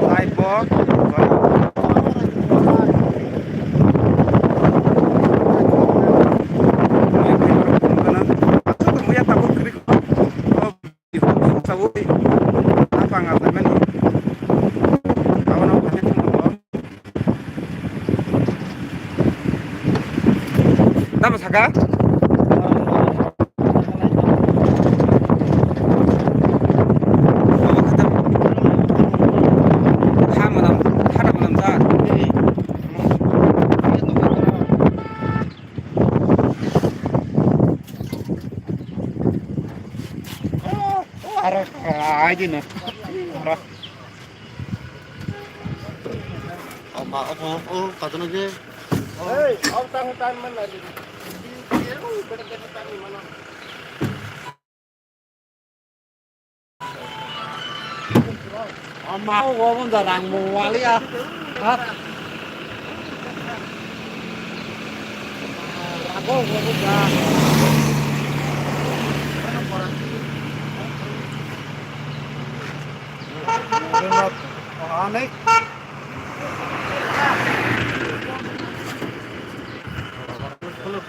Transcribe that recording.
live po. Nama saka? Aja nih. Kata lagi. Hei, hutan mana ini? Hutan mana? Mau ngomong darang mual ya. Aku ngomong dah. Aneh. Kalau